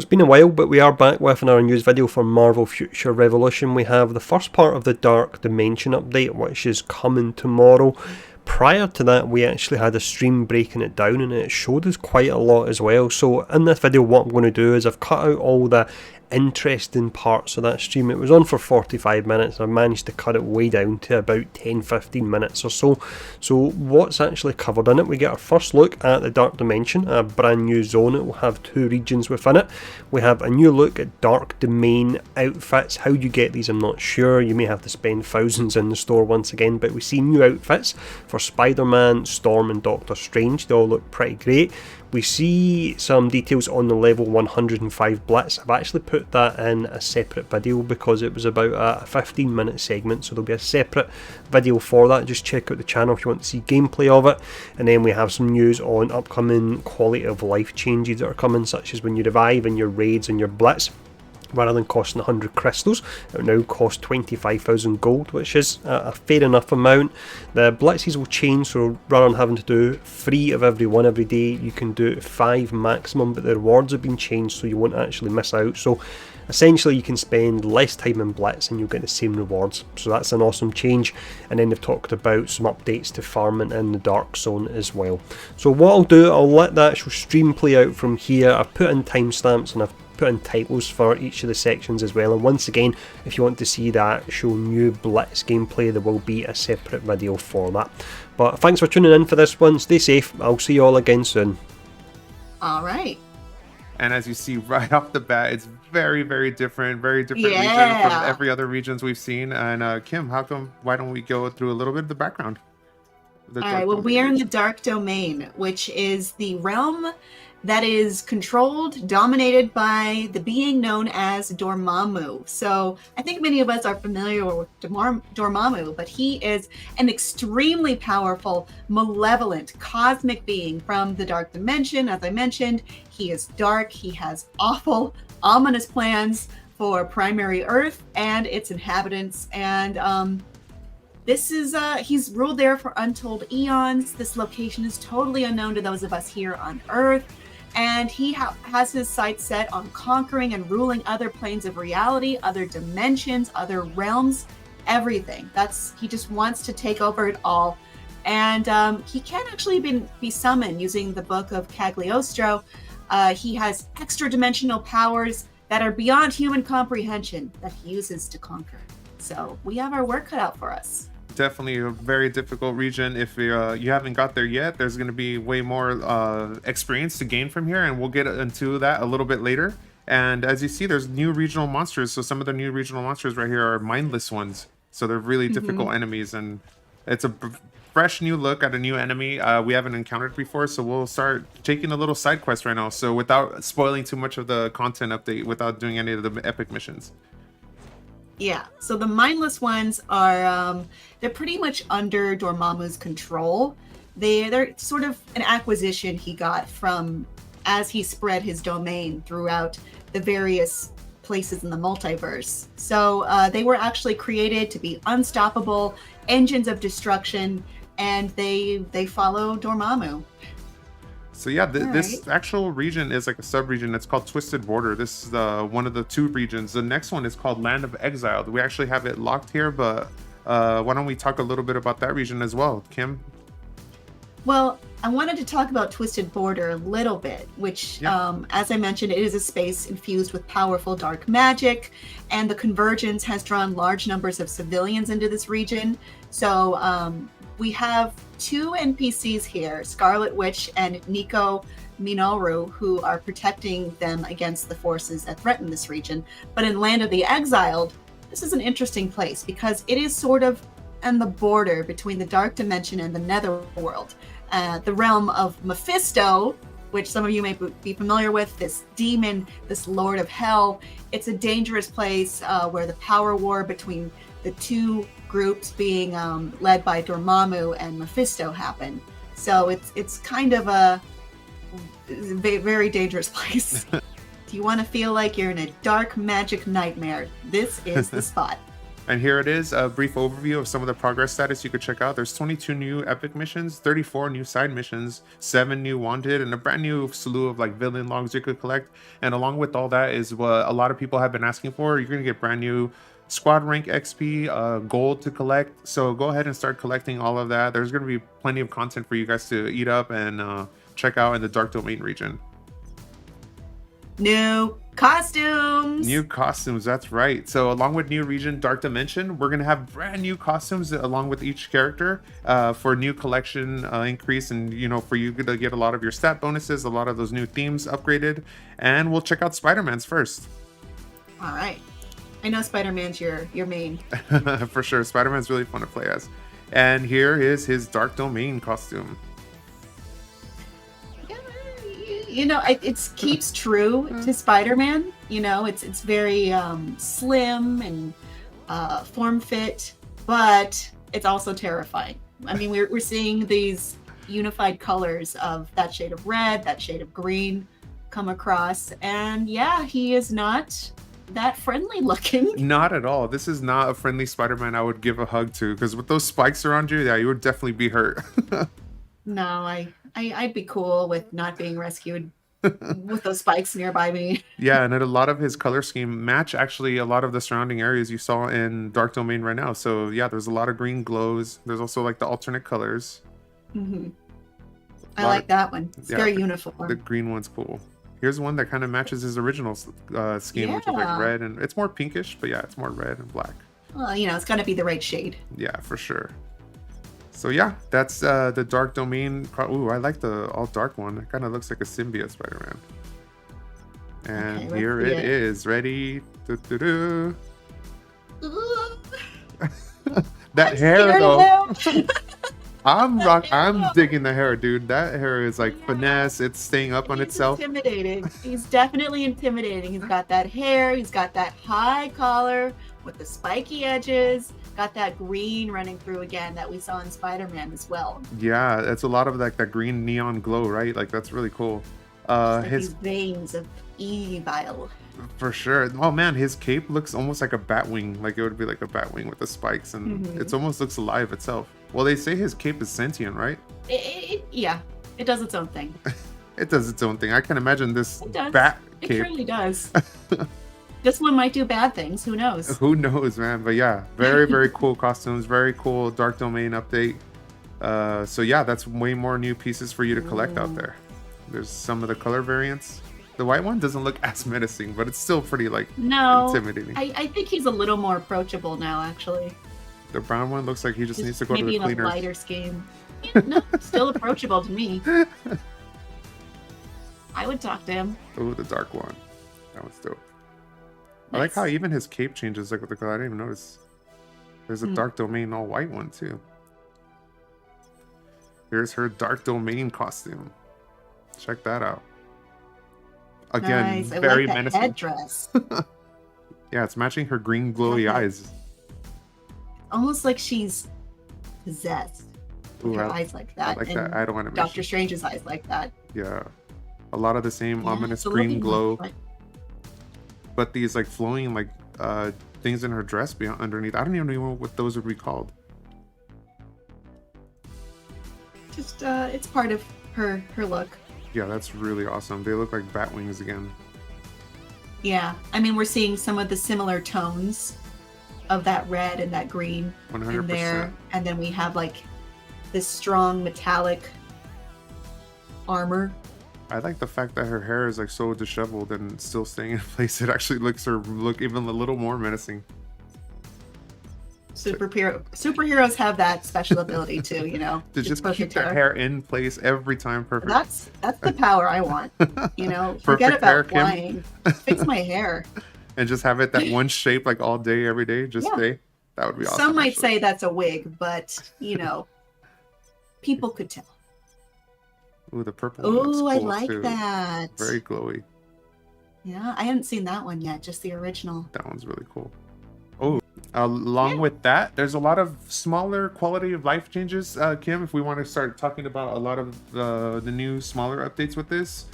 been a while, but we are back with another news video for Marvel Future Revolution. We have the first part of the Dark Dimension update, which is coming tomorrow. Prior to that, we actually had a stream breaking it down, and it showed us quite a lot as well. So in this video, what I'm going to do is I've cut out all the interesting parts of that stream. It was on for 45 minutes. I managed to cut it way down to about 10-15 minutes or so. So what's actually covered in it? We get our first look at the Dark Dimension, a brand new zone. It will have 2 regions within it. We have a new look at Dark Domain outfits. How you get these I'm not sure. You may have to spend thousands in the store once again, but we see new outfits for Spider-Man, Storm and Doctor Strange. They all look pretty great. We see some details on the level 105 Blitz. I've actually put that in a separate video because it was about a 15-minute segment, so there'll be a separate video for that. Just check out the channel if you want to see gameplay of it. And then we have some news on upcoming quality of life changes that are coming, such as when you revive in your raids and your Blitz, rather than costing 100 crystals, it will now cost 25,000 gold, which is a fair enough amount. The blitzes will change, so rather than having to do 3 of every one every day, you can do 5 maximum, but the rewards have been changed so you won't actually miss out. So essentially you can spend less time in Blitz and you'll get the same rewards, so that's an awesome change. And then they've talked about some updates to farming in the Dark Zone as well. So what I'll do, I'll let the actual stream play out from here. I've put in timestamps and I've put in titles for each of the sections as well, and once again, if you want to see the actual new Blitz gameplay, there will be a separate video for that. But thanks for tuning in for this one. Stay safe. I'll see you all again soon. Alright. And as you see right off the bat, it's very different region from every other regions we've seen. And Kim, why don't we go through a little bit of the background? Alright, well, we are in the Dark Domain, which is the realm that is controlled, dominated by the being known as Dormammu. So I think many of us are familiar with Dormammu, but he is an extremely powerful, malevolent, cosmic being from the Dark Dimension. As I mentioned, he is dark, he has awful, ominous plans for primary Earth and its inhabitants, and this is, he's ruled there for untold eons. This location is totally unknown to those of us here on Earth. And he has his sights set on conquering and ruling other planes of reality, other dimensions, other realms, everything. He just wants to take over it all. And he can actually be summoned using the Book of Cagliostro. He has extra dimensional powers that are beyond human comprehension that he uses to conquer. So we have our work cut out for us. Definitely a very difficult region. If you haven't got there yet, there's going to be way more experience to gain from here, and we'll get into that a little bit later. And as you see, there's new regional monsters. So some of the new regional monsters right here are mindless ones, so they're really difficult enemies, and it's a fresh new look at a new enemy we haven't encountered before. So we'll start taking a little side quest right now, so without spoiling too much of the content update, without doing any of the epic missions. Yeah, so the mindless ones are, they're pretty much under Dormammu's control. They're sort of an acquisition he got from as he spread his domain throughout the various places in the multiverse. So they were actually created to be unstoppable engines of destruction, and they follow Dormammu. So yeah, this actual region is like a sub-region. It's called Twisted Border. This is one of the 2 regions. The next one is called Land of Exile. We actually have it locked here, but why don't we talk a little bit about that region as well, Kim? Well, I wanted to talk about Twisted Border a little bit, which, as I mentioned, it is a space infused with powerful dark magic, and the Convergence has drawn large numbers of civilians into this region. So we have 2 NPCs here, Scarlet Witch and Nico Minoru, who are protecting them against the forces that threaten this region. But in Land of the Exiled, this is an interesting place because it is sort of on the border between the Dark Dimension and the Netherworld. The realm of Mephisto, which some of you may be familiar with, this demon, this Lord of Hell. It's a dangerous place where the power war between the 2 groups being led by Dormammu and Mephisto happen. So it's kind of a very dangerous place. Do you want to feel like you're in a dark magic nightmare? This is the spot. And here it is, a brief overview of some of the progress status you could check out. There's 22 new epic missions, 34 new side missions, 7 new wanted, and a brand new slew of like villain logs you could collect. And along with all that is what a lot of people have been asking for. You're gonna get brand new squad rank XP, gold to collect. So go ahead and start collecting all of that. There's gonna be plenty of content for you guys to eat up and check out in the Dark Domain region. New costumes. New costumes, that's right. So along with new region Dark Dimension, we're gonna have brand new costumes along with each character for new collection increase, and you know, for you to get a lot of your stat bonuses, a lot of those new themes upgraded. And we'll check out Spider-Man's first. All right. I know Spider-Man's your main. For sure, Spider-Man's really fun to play as. And here is his Dark Domain costume. You know, it keeps true to Spider-Man. You know, it's very slim and form fit, but it's also terrifying. I mean, we're seeing these unified colors of that shade of red, that shade of green come across, and yeah, he is not that friendly looking. Not at all. This is not a friendly Spider-Man I would give a hug to, because with those spikes around you, yeah, you would definitely be hurt. No, I'd be cool with not being rescued with those spikes nearby me. Yeah, and a lot of his color scheme match actually a lot of the surrounding areas you saw in Dark Domain right now. So yeah, there's a lot of green glows. There's also like the alternate colors. Mm-hmm. I like that one. It's very uniform. The green one's cool. Here's one that kind of matches his original scheme, which is like red, and it's more pinkish, but yeah, it's more red and black. Well, you know, it's got to be the right shade. Yeah, for sure. So yeah, that's the Dark Domain. Ooh, I like the all dark one. It kind of looks like a symbiote Spider-Man. And okay, here it is, ready. Doo-doo-doo. That hair though. I'm digging the hair, dude. That hair is like finesse. It's staying up on itself. Intimidating. He's definitely intimidating. He's got that hair. He's got that high collar with the spiky edges. Got that green running through again that we saw in Spider-Man as well. Yeah, it's a lot of like that green neon glow, right? Like that's really cool. His veins of evil. For sure. Oh man, his cape looks almost like a bat wing. Like it would be like a bat wing with the spikes, and it almost looks alive itself. Well, they say his cape is sentient, right? Yeah, it does its own thing. It does its own thing. I can imagine this bat cape. It truly does. This one might do bad things. Who knows? Who knows, man? But yeah, very, very cool costumes. Very cool Dark Domain update. So yeah, that's way more new pieces for you to collect out there. There's some of the color variants. The white one doesn't look as menacing, but it's still pretty like intimidating. I think he's a little more approachable now, actually. The brown one looks like he just needs to go to the maybe cleaners. in a lighter scheme. Yeah, no, still approachable to me. I would talk to him. Oh, the dark one. That one's dope. Nice. I like how even his cape changes like with the color. I didn't even notice. There's a Dark Domain all white one too. Here's her Dark Domain costume. Check that out. Again, nice. I very like that menacing. Headdress. Yeah, it's matching her green glowy eyes. Almost like she's possessed. Ooh, her eyes like that. I like and that idle animation. Doctor Strange's eyes like that. Yeah. A lot of the same ominous green glow. But these like flowing like things in her dress beyond underneath. I don't even know what those would be called. Just it's part of her look. Yeah, that's really awesome. They look like bat wings again. Yeah, I mean we're seeing some of the similar tones of that red and that green 100%. in there, and then we have like this strong metallic armor. I like the fact that her hair is like so disheveled and still staying in place. It actually makes her look even a little more menacing. Superheroes have that special ability too, you know. To just keep their hair in place every time, perfect. That's the power I want. You know, forget about flying. Fix my hair. And just have it that one shape like all day, every day. Just stay. That would be awesome. Some might say that's a wig, but you know, people could tell. Ooh, the purple one looks cool I like too. that. Very glowy. Yeah, I hadn't seen that one yet, just the original. That one's really cool. Oh, along with that, there's a lot of smaller quality of life changes, Kim, if we want to start talking about a lot of the new smaller updates with this.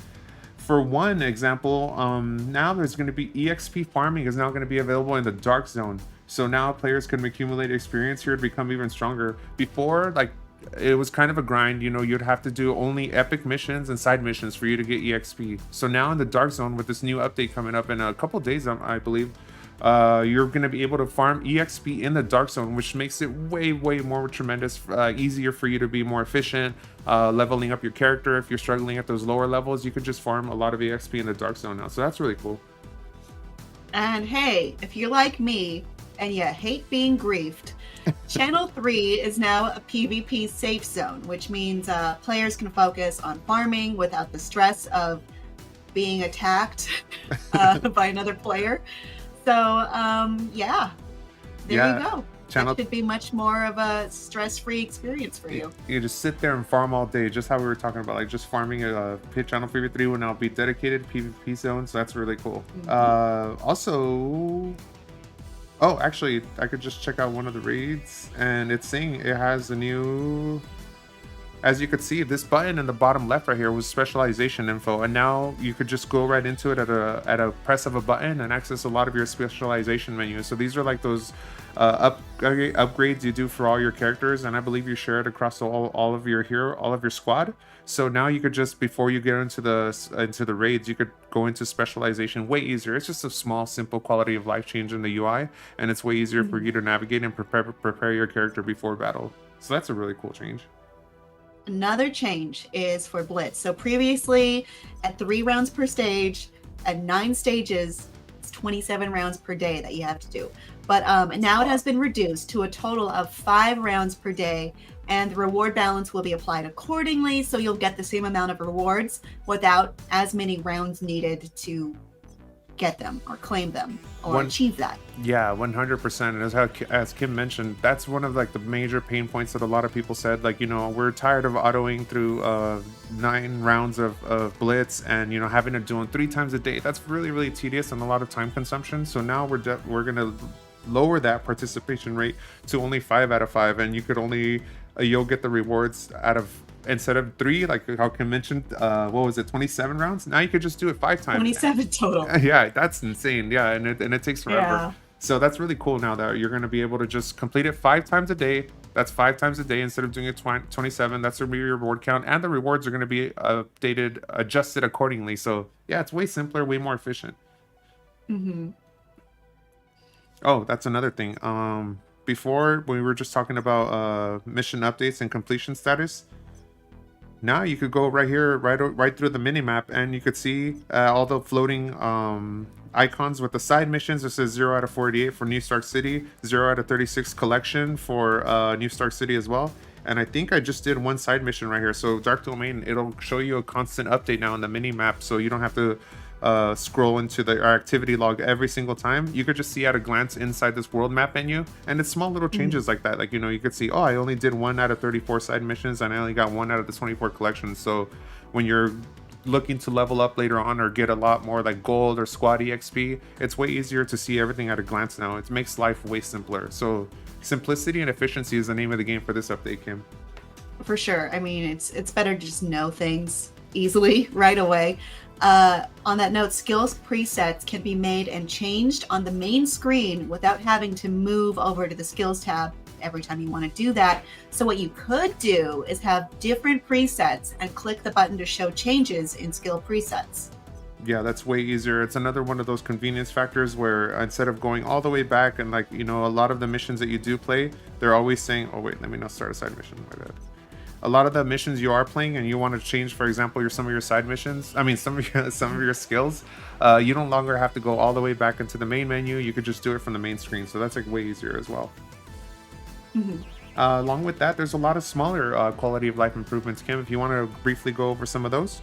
for one example, now there's going to be EXP farming is now going to be available in the Dark Zone. So now players can accumulate experience here to become even stronger. Before, like, it was kind of a grind, you know, you'd have to do only epic missions and side missions for you to get EXP. So now in the Dark Zone, with this new update coming up in a couple days, I believe, you're going to be able to farm EXP in the Dark Zone, which makes it way more tremendous, easier for you to be more efficient, leveling up your character. If you're struggling at those lower levels, you could just farm a lot of EXP in the Dark Zone now. So that's really cool. And hey, if you're like me and you hate being griefed, Channel 3 is now a PvP safe zone, which means players can focus on farming without the stress of being attacked by another player. So, yeah, there you go. That should be much more of a stress-free experience for you. You just sit there and farm all day, just how we were talking about, like just farming a Channel 3 will now be dedicated PvP zone, so that's really cool. Also, oh, actually, I could just check out one of the raids, and it's saying it has a new... As you could see, this button in the bottom left right here was specialization info, and now you could just go right into it at a press of a button and access a lot of your specialization menus. So these are like those upgrades you do for all your characters, and I believe you share it across all of your squad. So now you could just, before you get into the raids, you could go into specialization way easier. It's just a small, simple quality of life change in the UI, and it's way easier for you to navigate and prepare your character before battle. So that's a really cool change. Another change is for Blitz. So previously, at 3 rounds per stage, at 9 stages, it's 27 rounds per day that you have to do. But now it has been reduced to a total of 5 rounds per day, and the reward balance will be applied accordingly, so you'll get the same amount of rewards without as many rounds needed to get them or claim them or achieve that. Yeah, 100%. And as Kim mentioned, that's one of like the major pain points that a lot of people said, like, you know, we're tired of autoing through 9 rounds of Blitz, and, you know, having to do them 3 times a day. That's really tedious and a lot of time consumption. So now we're going to lower that participation rate to only 5 out of 5, and you could only you'll get the rewards out of, instead of 3, like how Kim mentioned, what was it, 27 rounds? Now you could just do it 5 times. 27 total. Yeah, that's insane. Yeah, and it takes forever. Yeah. So that's really cool now that you're going to be able to just complete it 5 times a day. That's 5 times a day instead of doing it 27. That's going to be your reward count, and the rewards are going to be adjusted accordingly. So yeah, it's way simpler, way more efficient. Oh, that's another thing. Before, we were just talking about mission updates and completion status. Now you could go right here, right through the mini-map, and you could see all the floating icons with the side missions. It says 0 out of 48 for New Stark City, 0 out of 36 collection for New Stark City as well. And I think I just did 1 side mission right here. So Dark Domain, it'll show you a constant update now in the mini-map, so you don't have to scroll into our activity log every single time. You could just see at a glance inside this world map menu, and it's small little changes like that. Like, you know, you could see, oh, I only did 1 out of 34 side missions, and I only got 1 out of the 24 collections. So when you're looking to level up later on or get a lot more like gold or squad EXP, it's way easier to see everything at a glance now. It makes life way simpler. So simplicity and efficiency is the name of the game for this update, Kim. For sure. I mean, it's better to just know things easily right away. On that note, skills presets can be made and changed on the main screen without having to move over to the skills tab every time you want to do that. So what you could do is have different presets and click the button to show changes in skill presets. Yeah, that's way easier. It's another one of those convenience factors where instead of going all the way back, and like, you know, a lot of the missions that you do play, they're always saying, oh wait, let me not start a side mission. My bad. A lot of the missions you are playing and you want to change, for example, some of your side missions, I mean, some of your skills, you no longer have to go all the way back into the main menu. You could just do it from the main screen. So that's like way easier as well. Along with that, there's a lot of smaller quality of life improvements. Kim, if you want to briefly go over some of those.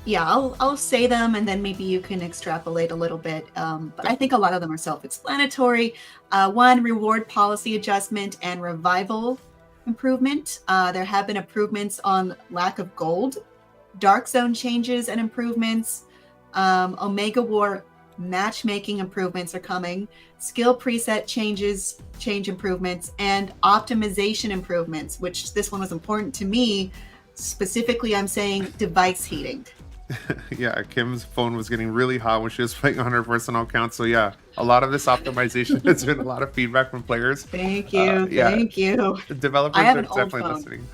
Yeah, I'll say them, and then maybe you can extrapolate a little bit. But I think a lot of them are self-explanatory. 1, reward policy adjustment and revival improvement. There have been improvements on lack of gold, Dark Zone changes and improvements, Omega War matchmaking improvements are coming, skill preset change improvements, and optimization improvements, which this one was important to me. Specifically, I'm saying device heating. Yeah, Kim's phone was getting really hot when she was playing on her personal account. So yeah, a lot of this optimization has been a lot of feedback from players. Thank you. Yeah. Thank you. The developers I have are an old definitely phone. listening.